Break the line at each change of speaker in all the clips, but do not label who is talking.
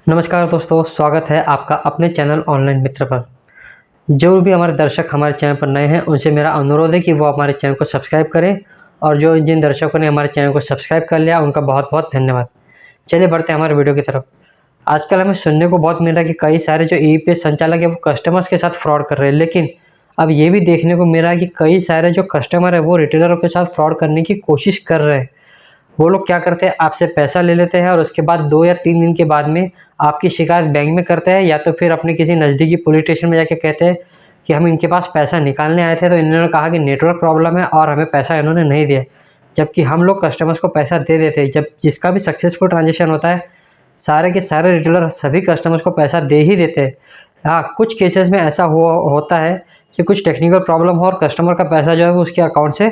नमस्कार दोस्तों, स्वागत है आपका अपने चैनल ऑनलाइन मित्र पर। जो भी हमारे दर्शक हमारे चैनल पर नए हैं, उनसे मेरा अनुरोध है कि वो हमारे चैनल को सब्सक्राइब करें और जो जिन दर्शकों ने हमारे चैनल को सब्सक्राइब कर लिया, उनका बहुत-बहुत धन्यवाद। चलिए बढ़ते हैं हमारे वीडियो की तरफ। आजकल हमें सुनने को बहुत मिल रहा है कि कई सारे जो ईपीएस संचालक हैं, वो कस्टमर्स के साथ फ्रॉड कर रहे हैं। लेकिन अब ये भी देखने को मिल रहा है कि कई सारे जो कस्टमर हैं, वो रिटेलरों के साथ फ्रॉड करने की कोशिश कर रहे हैं। वो लोग क्या करते हैं, आपसे पैसा ले लेते हैं और उसके बाद 2 या 3 दिन के बाद में आपकी शिकायत बैंक में करते हैं, या तो फिर अपने किसी नज़दीकी पुलिस स्टेशन में जाके कहते हैं कि हम इनके पास पैसा निकालने आए थे, तो इन्होंने कहा कि नेटवर्क प्रॉब्लम है और हमें पैसा इन्होंने नहीं दिया। जबकि हम लोग कस्टमर्स को पैसा दे देते हैं। जब जिसका भी सक्सेसफुल ट्रांज़ैक्शन होता है, सारे के सारे रिटेलर सभी कस्टमर्स को पैसा दे ही देते हैं। हाँ, कुछ केसेस में ऐसा होता है कि कुछ टेक्निकल प्रॉब्लम हो और कस्टमर का पैसा जो है वो उसके अकाउंट से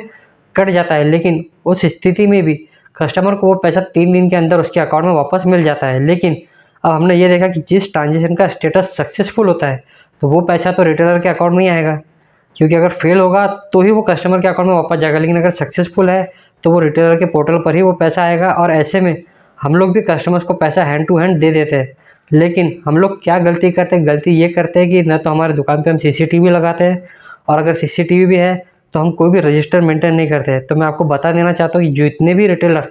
कट जाता है। लेकिन उस स्थिति में भी कस्टमर को वो पैसा 3 दिन के अंदर उसके अकाउंट में वापस मिल जाता है। लेकिन अब हमने ये देखा कि जिस ट्रांज़ैक्शन का स्टेटस सक्सेसफुल होता है, तो वो पैसा तो रिटेलर के अकाउंट में ही आएगा, क्योंकि अगर फेल होगा तो ही वो कस्टमर के अकाउंट में वापस जाएगा। लेकिन अगर सक्सेसफुल है तो वो रिटेलर के पोर्टल पर ही वो पैसा आएगा। और ऐसे में हम लोग भी कस्टमर्स को पैसा हैंड टू हैंड दे देते हैं। लेकिन हम लोग क्या गलती करते हैं, गलती ये करते हैं कि न तो हमारे दुकान पे हम सीसीटीवी लगाते हैं, और अगर सीसीटीवी भी है तो हम कोई भी रजिस्टर मेंटेन नहीं करते हैं। तो मैं आपको बता देना चाहता हूँ कि जितने भी रिटेलर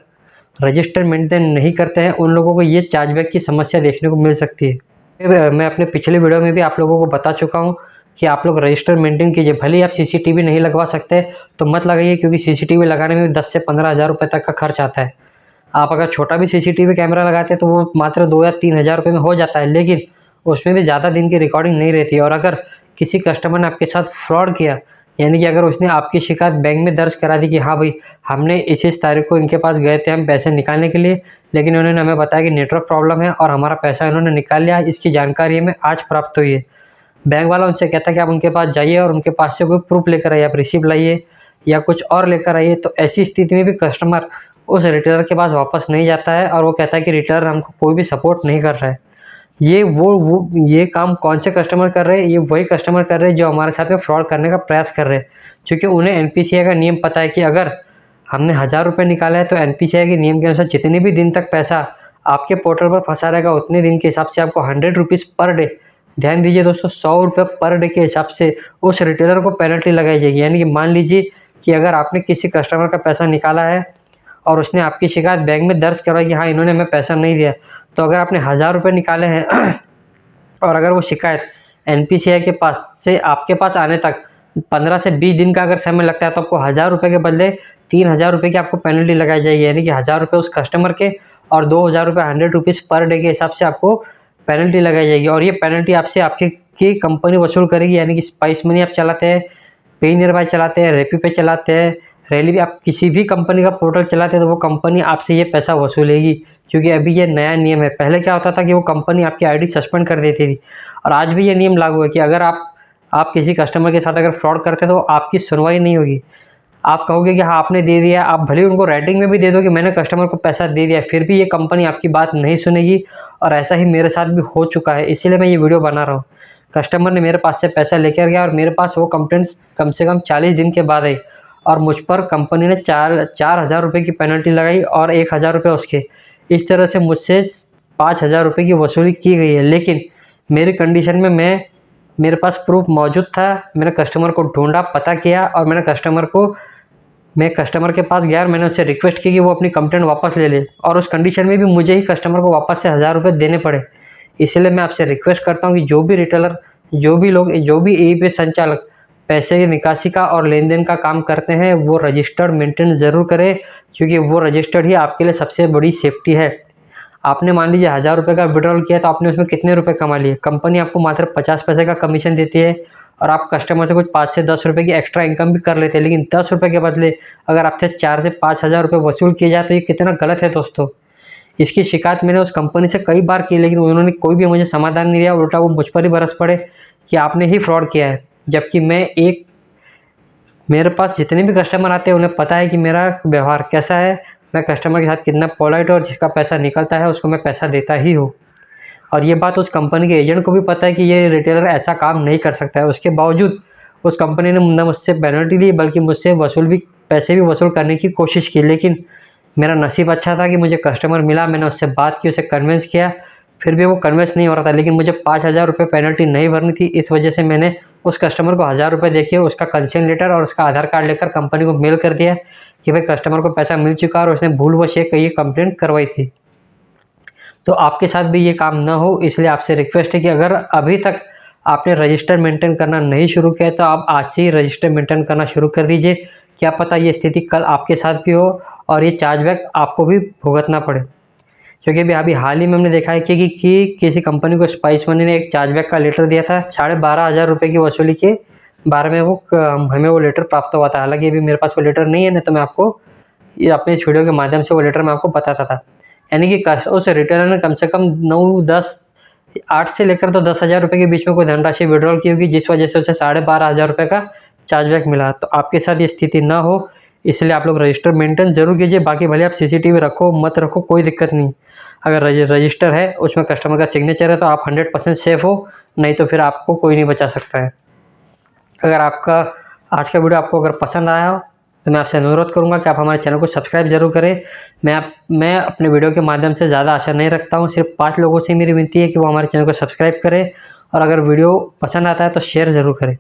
रजिस्टर मेंटेन नहीं करते हैं, उन लोगों को ये चार्जबैक की समस्या देखने को मिल सकती है। मैं अपने पिछले वीडियो में भी आप लोगों को बता चुका हूँ कि आप लोग रजिस्टर मेंटेन कीजिए। भले ही आप सीसीटीवी नहीं लगवा सकते तो मत लगाइए, क्योंकि सीसीटीवी लगाने में भी 10 से 15 हज़ार रुपये तक का खर्च आता है। आप अगर छोटा भी सीसीटीवी कैमरा लगाते हैं तो वो मात्र 2 या 3 हज़ार रुपये में हो जाता है। लेकिन उसमें भी ज़्यादा दिन की रिकॉर्डिंग नहीं रहती है। और अगर किसी कस्टमर ने आपके साथ फ्रॉड किया, यानी कि अगर उसने आपकी शिकायत बैंक में दर्ज करा दी कि हाँ भाई, हमने इस तारीख को इनके पास गए थे हम पैसे निकालने के लिए, लेकिन उन्होंने हमें बताया कि नेटवर्क प्रॉब्लम है और हमारा पैसा इन्होंने निकाल लिया, इसकी जानकारी हमें आज प्राप्त हुई है। बैंक वाला उनसे कहता है कि आप उनके पास जाइए और उनके पास से कोई प्रूफ लेकर आइए, आप रिसीप्ट लाइए या कुछ और लेकर आइए। तो ऐसी स्थिति में भी कस्टमर उस रिटेलर के पास वापस नहीं जाता है और वो कहता है कि रिटेलर हमको कोई भी सपोर्ट नहीं कर रहा है। ये काम कौन से कस्टमर कर रहे हैं? ये वही कस्टमर कर रहे हैं जो हमारे साथ में फ्रॉड करने का प्रयास कर रहे हैं। क्योंकि उन्हें एनपीसीआई का नियम पता है कि अगर हमने 1000 रुपये निकाला है तो एनपीसीआई के नियम के अनुसार जितने भी दिन तक पैसा आपके पोर्टल पर फंसा रहेगा, उतने दिन के हिसाब से आपको 100 रुपीज़ पर डे, ध्यान दीजिए दोस्तों, 100 रुपये पर डे के हिसाब से उस रिटेलर को पेनल्टी लगाई जाएगी। यानी कि मान लीजिए कि अगर आपने किसी कस्टमर का पैसा निकाला है और उसने आपकी शिकायत बैंक में दर्ज करवाई कि हाँ, इन्होंने हमें पैसा नहीं दिया, तो अगर आपने 1000 रुपये निकाले हैं और अगर वो शिकायत एनपीसीआई के पास से आपके पास आने तक 15 से 20 दिन का अगर समय लगता है, तो आपको 1000 रुपये के बदले 3000 रुपये की आपको पेनल्टी लगाई जाएगी। यानी कि 1000 रुपये उस कस्टमर के और 2000 रुपये 100 रुपीज़ पर डे के हिसाब से आपको पेनल्टी लगाई जाएगी। और ये पेनल्टी आपसे आपकी कंपनी वसूल करेगी। यानी कि स्पाइस मनी आप चलाते हैं, पे नियर बाय चलाते हैं, रेपी पे चलाते हैं, रैली भी आप किसी भी कंपनी का पोर्टल चलाते हैं, तो वो कंपनी आपसे ये पैसा वसूलेगी। क्योंकि अभी ये नया नियम है। पहले क्या होता था कि वो कंपनी आपकी आईडी सस्पेंड कर देती थी, और आज भी ये नियम लागू है कि अगर आप किसी कस्टमर के साथ अगर फ्रॉड करते हैं तो आपकी सुनवाई नहीं होगी। आप कहोगे कि हाँ, आपने दे दिया, आप भले ही उनको राइटिंग में भी दे दो कि मैंने कस्टमर को पैसा दे दिया, फिर भी ये कंपनी आपकी बात नहीं सुनेगी। और ऐसा ही मेरे साथ भी हो चुका है, इसीलिए मैं ये वीडियो बना रहा हूँ। कस्टमर ने मेरे पास से पैसा लेकर गया और मेरे पास वो कंप्लेंट्स कम से कम 40 दिन के बाद आई, और मुझ पर कंपनी ने 4,000 रुपये की पेनल्टी लगाई और 1000 रुपये उसके। इस तरह से मुझसे 5000 रुपये की वसूली की गई है। लेकिन मेरी कंडीशन में मेरे पास प्रूफ मौजूद था। मैंने कस्टमर को ढूंढा, पता किया, और मैं कस्टमर के पास गया और मैंने उससे रिक्वेस्ट की कि वो अपनी कंप्लेंट वापस ले ले, और उस कंडीशन में भी मुझे ही कस्टमर को वापस से 1000 रुपये देने पड़े। इसलिए मैं आपसे रिक्वेस्ट करता हूँ कि जो भी रिटेलर, जो भी लोग, जो भी ईपीएस संचालक पैसे की निकासी का और लेन देन का काम करते हैं, वो रजिस्टर्ड मेंटेन ज़रूर करें, क्योंकि वो रजिस्टर्ड ही आपके लिए सबसे बड़ी सेफ्टी है। आपने मान लीजिए 1000 रुपये का विड्रॉल किया, तो आपने उसमें कितने रुपए कमा लिए? कंपनी आपको मात्र 50 पैसे का कमीशन देती है, और आप कस्टमर से कुछ 5 से 10 रुपये की एक्स्ट्रा इनकम भी कर लेते हैं। लेकिन 10 रुपये के बदले अगर आपसे 4 से 5 हज़ार रुपये वसूल किए जाए, तो ये कितना गलत है दोस्तों। इसकी शिकायत मैंने उस कंपनी से कई बार की, लेकिन उन्होंने कोई भी मुझे समाधान नहीं दिया। उल्टा वो मुझ पर ही बरस पड़े कि आपने ही फ्रॉड किया है। जबकि मेरे पास जितने भी कस्टमर आते हैं, उन्हें पता है कि मेरा व्यवहार कैसा है, मैं कस्टमर के साथ कितना पोलाइट हूँ, और जिसका पैसा निकलता है उसको मैं पैसा देता ही हूँ। और ये बात उस कंपनी के एजेंट को भी पता है कि ये रिटेलर ऐसा काम नहीं कर सकता है। उसके बावजूद उस कंपनी ने न मुझसे पेनल्टी ली, बल्कि मुझसे पैसे भी वसूल करने की कोशिश की। लेकिन मेरा नसीब अच्छा था कि मुझे कस्टमर मिला, मैंने उससे बात की, उसे कन्विंस किया, फिर भी वो कन्विंस नहीं हो रहा था, लेकिन मुझे 5,000 रुपये पेनल्टी नहीं भरनी थी। इस वजह से मैंने उस कस्टमर को 1,000 रुपये देखिए उसका कंसेंट लेटर और उसका आधार कार्ड लेकर कंपनी को मेल कर दिया कि भाई कस्टमर को पैसा मिल चुका है और उसने भूलवश ये कंप्लेंट करवाई थी। तो आपके साथ भी ये काम ना हो, इसलिए आपसे रिक्वेस्ट है कि अगर अभी तक आपने रजिस्टर मेंटेन करना नहीं शुरू किया है तो आप आज से ही रजिस्टर मेंटेन करना शुरू कर दीजिए। क्या पता ये स्थिति कल आपके साथ भी हो और ये चार्जबैक आपको भी भुगतना पड़े। क्योंकि अभी हाल ही में हमने देखा है कि किसी कंपनी को स्पाइस मनी ने एक चार्जबैक का लेटर दिया था 12,500 रुपये की वसूली के बारे में हमें वो लेटर प्राप्त हुआ था। हालांकि अभी मेरे पास वो लेटर नहीं है, नहीं तो मैं आपको ये अपने इस वीडियो के माध्यम से वो लेटर मैं आपको बताता था। यानी कि उस रिटेलर ने कम से कम 8 से लेकर तो 10,000 रुपये के बीच में कोई धनराशि विड्रॉल की होगी, जिस वजह से उसे 12,500 रुपये का चार्जबैक मिला। तो आपके साथ ये स्थिति ना हो, इसलिए आप लोग रजिस्टर मेंटेन जरूर कीजिए। बाकी भले आप सीसीटीवी रखो मत रखो कोई दिक्कत नहीं, अगर रजिस्टर है उसमें कस्टमर का सिग्नेचर है तो आप 100% सेफ हो, नहीं तो फिर आपको कोई नहीं बचा सकता है। अगर आपका आज का वीडियो आपको अगर पसंद आया हो तो मैं आपसे अनुरोध करूंगा कि आप हमारे चैनल को सब्सक्राइब जरूर करें। मैं अपने वीडियो के माध्यम से ज़्यादा आशा नहीं रखता हूं, सिर्फ 5 लोगों से मेरी विनती है कि वो हमारे चैनल को सब्सक्राइब करें और अगर वीडियो पसंद आता है तो शेयर ज़रूर करें।